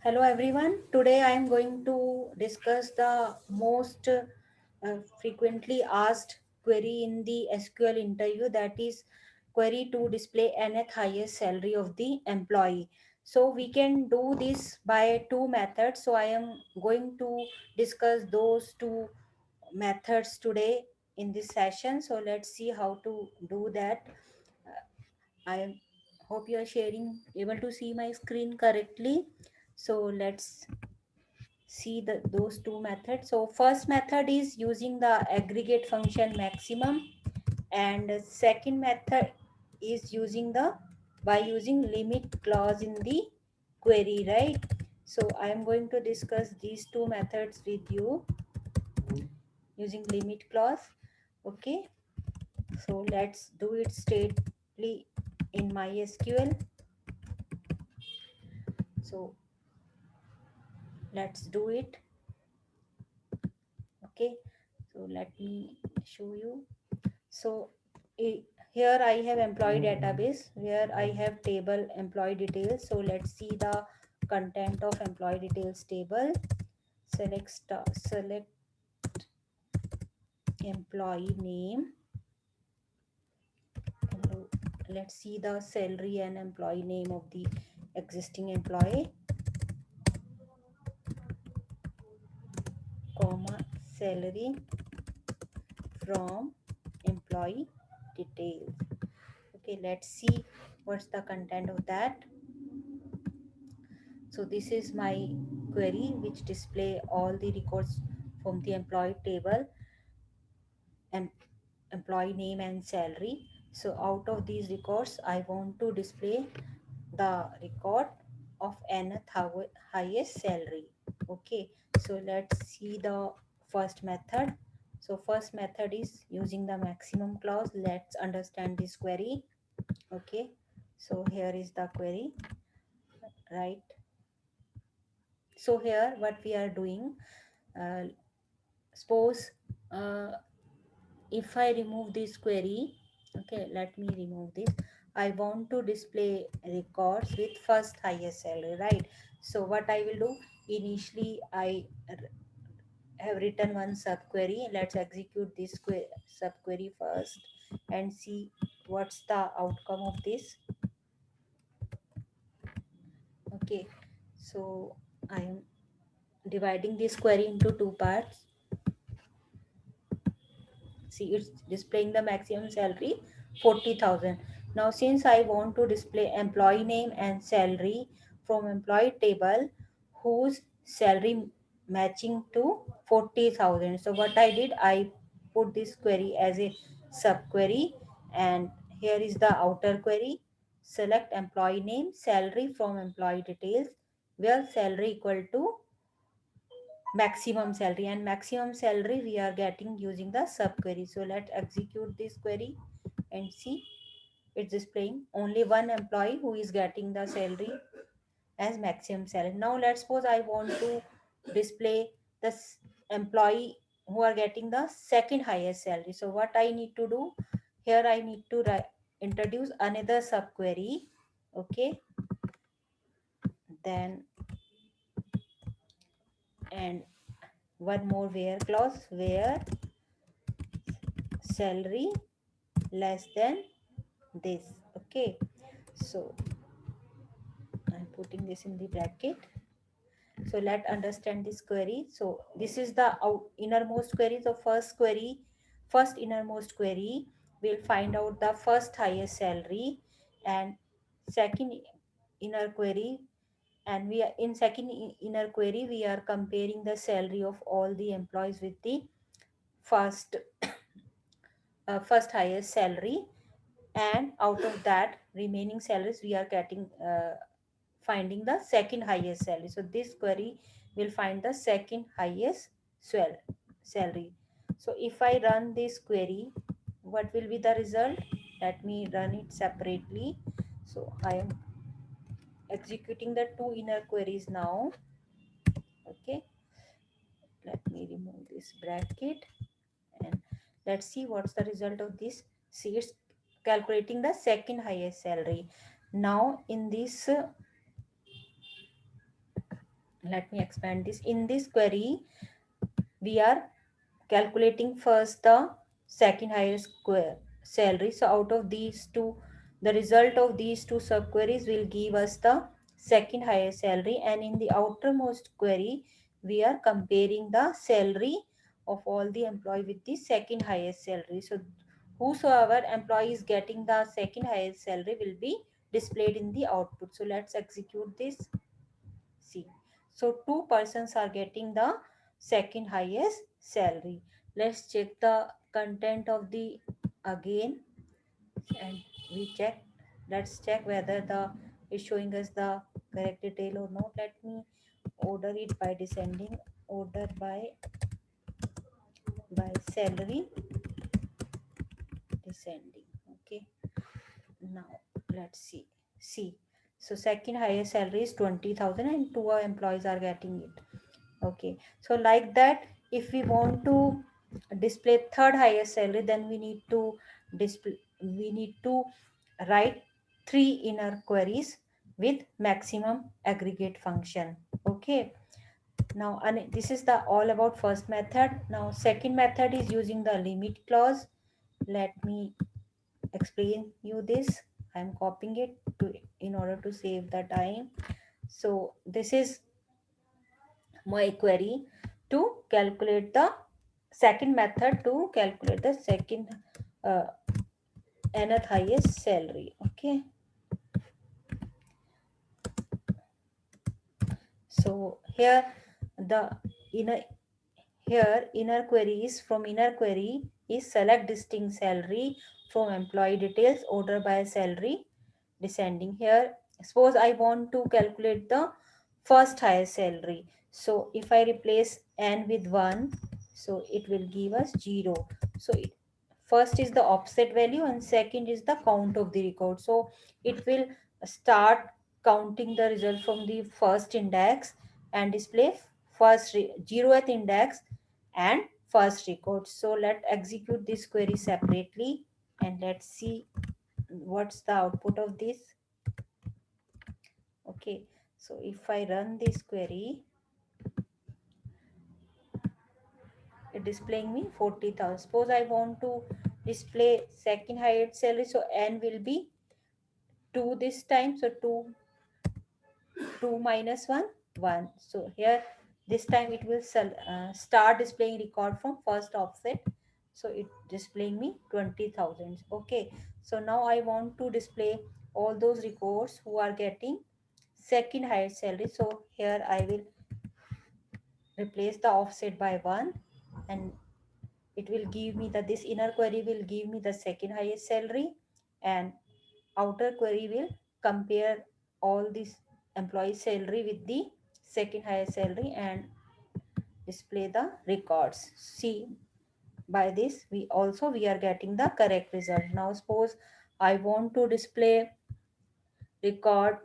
Hello everyone. Today I am going to discuss the most frequently asked query in the SQL interview, that is query to display nth highest salary of the employee. So we can do this by two methods. So I am going to discuss those two methods today in this session. So let's see how to do that. I hope you are able to see my screen correctly. So let's see those two methods. So first method is using the aggregate function maximum, and second method is using the by using limit clause in the query, right? So I am going to discuss these two methods with you using limit clause. Okay, so let's do it straightly in MySQL. So let's do it. Okay, so let me show you. So i- here I have employee database where I have table employee details. So let's see the content of employee details table. Select employee name. Let's see the salary and employee name of the existing employee, comma salary from employee details. Okay, let's see what's the content of that. So this is my query which display all the records from the employee table and employee name and salary. So out of these records, I want to display the record of nth highest salary. Okay, so let's see the first method. So first method is using the maximum clause. Let's understand this query. Okay, so here is the query, right? So here what we are doing, uh, suppose uh, if I remove this query, okay, let me remove this. I want to display records with first highest salary, right? So what I will do, initially have written one subquery. Let's execute this subquery first and see what's the outcome of this. Okay, so I am dividing this query into two parts. See, it's displaying the maximum salary 40,000. Now since I want to display employee name and salary from employee table whose salary matching to 40,000, so what I did, I put this query as a subquery, and here is the outer query. Select employee name salary from employee details where salary equal to maximum salary, and maximum salary we are getting using the subquery. So let's execute this query and see, it's displaying only one employee who is getting the salary as maximum salary. Now let's suppose I want to display the employee who are getting the second highest salary. So what I need to do, here I need to introduce another subquery. Okay, then and one more where clause, where salary less than this. Okay, so I'm putting this in the bracket. So let's understand this query. So this is the innermost query. So first innermost query will find out the first highest salary, and second inner query, and we are in second inner query we are comparing the salary of all the employees with the first first highest salary, and out of that remaining salaries we are getting finding the second highest salary. So this query will find the second highest salary. So if I run this query, what will be the result? Let me run it separately. So I am executing the two inner queries now. Okay, let me remove this bracket, and let's see what's the result of this. See, it's calculating the second highest salary. Now in this let me expand this. In this query, we are calculating first the second highest square salary. So out of these two, the result of these two subqueries will give us the second highest salary, and in the outermost query we are comparing the salary of all the employee with the second highest salary. So whosoever employee is getting the second highest salary will be displayed in the output. So let's execute this. See, so two persons are getting the second highest salary. Let's check the content of the again, and we check. Let's check whether the is showing us the correct detail or not. Let me order it by descending. Order by salary descending. Okay. Now let's see. See. So second highest salary is 20,000 and two employees are getting it. Okay, so like that, if we want to display third highest salary, then we need to write three inner queries with maximum aggregate function. Okay, now and this is the all about first method. Now second method is using the limit clause. Let me explain you this. I'm copying it to in order to save the time. So this is my query to calculate the second method to calculate the second uh, nth highest salary. Okay, so here the inner inner query is from inner query is select distinct salary from employee details, order by salary descending. Here suppose I want to calculate the first highest salary. So if I replace n with 1, so it will give us 0. So first is the offset value and second is the count of the record. So it will start counting the result from the first index and display first 0th index and first record. So let's execute this query separately and let's see what's the output of this. Okay, so if I run this query, it displaying me 40,000. Suppose I want to display second highest salary, so n will be 2 this time. So 2 minus 1 1. So here this time it will start displaying record from first offset. So it displaying me 20,000. Okay, so now I want to display all those records who are getting second highest salary. So here I will replace the offset by 1, and it will give me that this inner query will give me the second highest salary, and outer query will compare all this employee salary with the second highest salary and display the records. See, by this we are getting the correct result. Now suppose I want to display record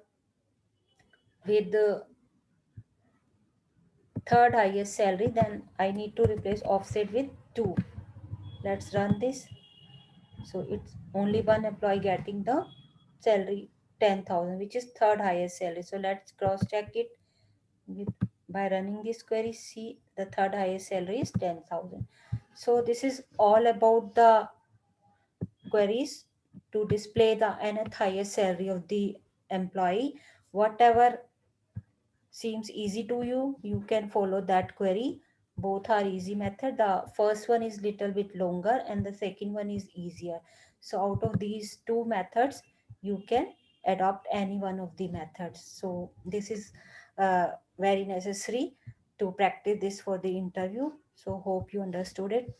with the third highest salary, then I need to replace offset with 2. Let's run this. So it's only one employee getting the salary 10,000, which is third highest salary. So let's cross check it with by running this query. See, the third highest salary is 10,000. So this is all about the queries to display the nth highest salary of the employee. Whatever seems easy to you, you can follow that query. Both are easy method. The first one is little bit longer and the second one is easier. So out of these two methods, you can adopt any one of the methods. So this is very necessary to practice this for the interview. So hope you understood it.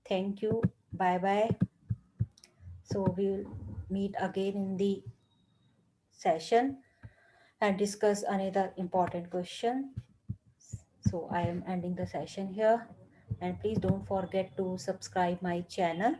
Thank you. Bye bye. So we will meet again in the session and discuss another important question. So I am ending the session here, and please don't forget to subscribe my channel